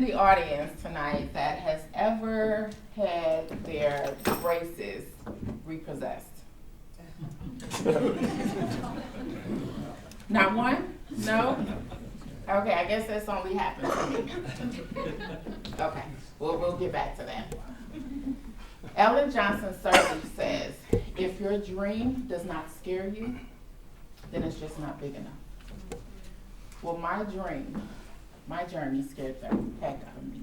in the audience tonight that has ever had their braces repossessed? Not one? No? Okay, I guess that's only happened to me. Okay, we'll get back to that. Ellen Johnson Sirleaf says, if your dream does not scare you, then it's just not big enough. Well, my journey scared the heck out of me.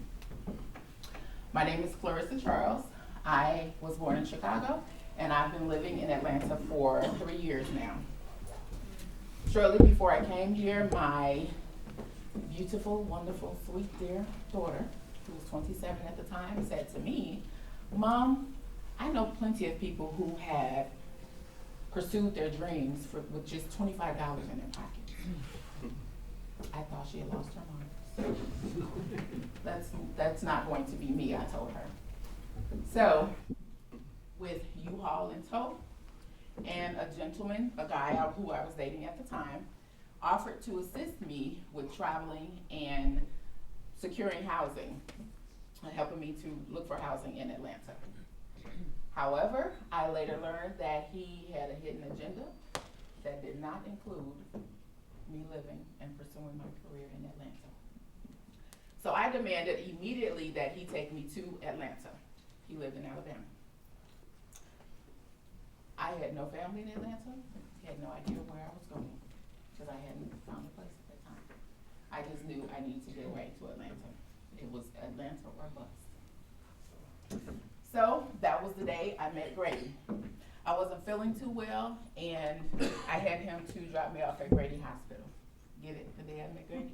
My name is Clarissa Charles. I was born in Chicago, and I've been living in Atlanta for 3 years now. Shortly before I came here, my beautiful, wonderful, sweet, dear daughter, who was 27 at the time, said to me, Mom, I know plenty of people who have pursued their dreams with just $25 in their pocket. I thought she had lost her mind. That's not going to be me, I told her. So, with U-Haul in tow, and a gentleman, a guy who I was dating at the time, offered to assist me with traveling and securing housing, helping me to look for housing in Atlanta. However, I later learned that he had a hidden agenda that did not include me living and pursuing my career in Atlanta. So I demanded immediately that he take me to Atlanta. He lived in Alabama. I had no family in Atlanta, had no idea where I was going, because I hadn't found a place at that time. I just knew I needed to get away to Atlanta. It was Atlanta or bust. So that was the day I met Grady. I wasn't feeling too well, and I had him to drop me off at Grady Hospital. Get it? The day I met Grady?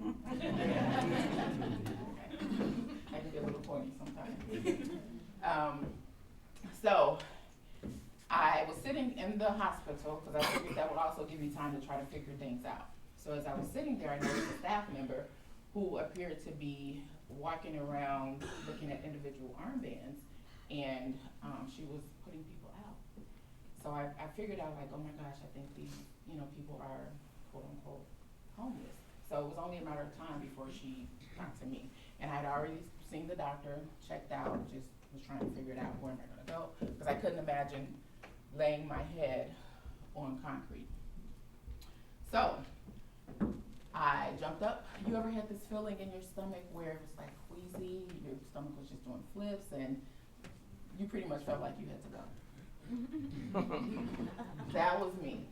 I can get a little corny sometimes. So I was sitting in the hospital, because I figured that would also give me time to try to figure things out. So as I was sitting there, I noticed a staff member who appeared to be walking around looking at individual armbands, and she was putting people out. So I figured out, like, oh my gosh, I think these people are quote unquote homeless. So it was only a matter of time before she got to me. And I'd already seen the doctor, checked out, just was trying to figure it out, where am I gonna go? Because I couldn't imagine laying my head on concrete. So I jumped up. You ever had this feeling in your stomach where it was like queasy, your stomach was just doing flips, and you pretty much felt like you had to go? That was me.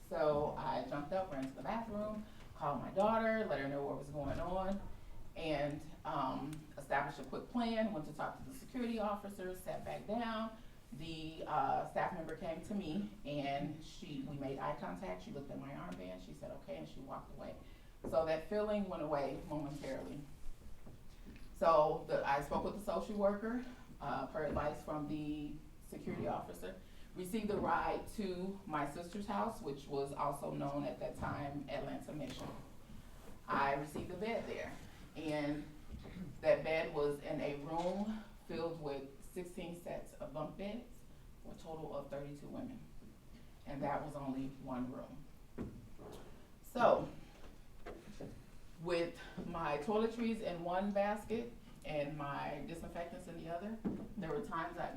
So I jumped up, ran to the bathroom, called my daughter, let her know what was going on, and established a quick plan, went to talk to the security officers, sat back down. The staff member came to me, and we made eye contact. She looked at my armband, she said okay, and she walked away. So that feeling went away momentarily. So I spoke with the social worker, per advice from the security officer, received a ride to my sister's house, which was also known at that time Atlanta Mission. I received a bed there, and that bed was in a room filled with 16 sets of bunk beds for a total of 32 women, and that was only one room. So with my toiletries in one basket and my disinfectants in the other, there were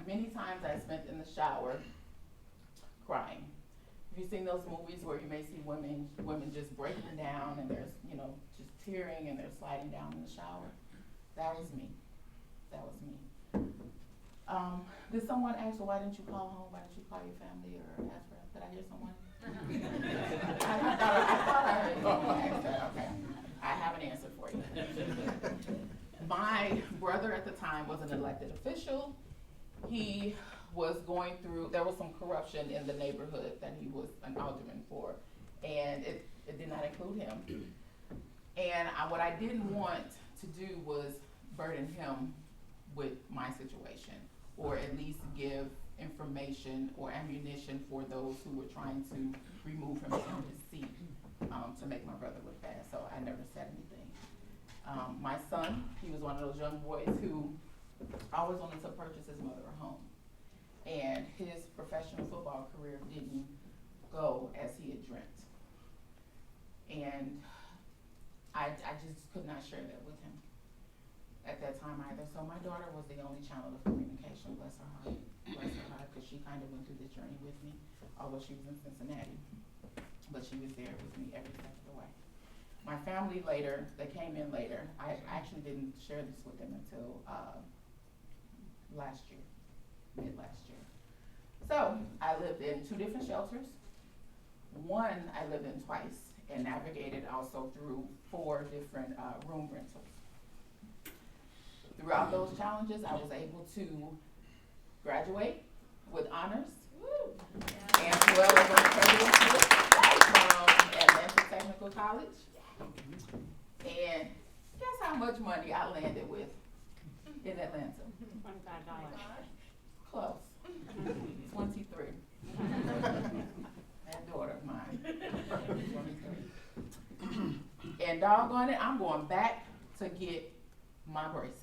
many times I spent in the shower crying. Have you seen those movies where you may see women just breaking down, and there's, just tearing, and they're sliding down in the shower? That was me. That was me. Did someone ask, well, why didn't you call home? Why didn't you call your family or ask for help? Did I hear someone? I thought I heard someone ask that. Okay. I have an answer for you. My brother at the time was an elected official. He was going through, there was some corruption in the neighborhood that he was an alderman for, and it did not include him. And what I didn't want to do was burden him with my situation, or at least give information or ammunition for those who were trying to remove him from his seat, to make my brother look bad. So I never said anything. My son, he was one of those young boys who always wanted to purchase his mother a home, and his professional football career didn't go as he had dreamt. And I just could not share that with him. that time either. So my daughter was the only channel of communication, bless her heart, because she kind of went through this journey with me, although she was in Cincinnati. But she was there with me every step of the way. My family later, they came in later. I actually didn't share this with them until last year, mid last year. So I lived in 2 different shelters. One I lived in twice and navigated also through 4 different room rentals. Throughout those challenges, I was able to graduate with honors, and as well as on the president's list from Atlanta Technical College. And guess how much money I landed with in Atlanta? $25. Close. 23. That daughter of mine. 23. And doggone it, I'm going back to get my braces.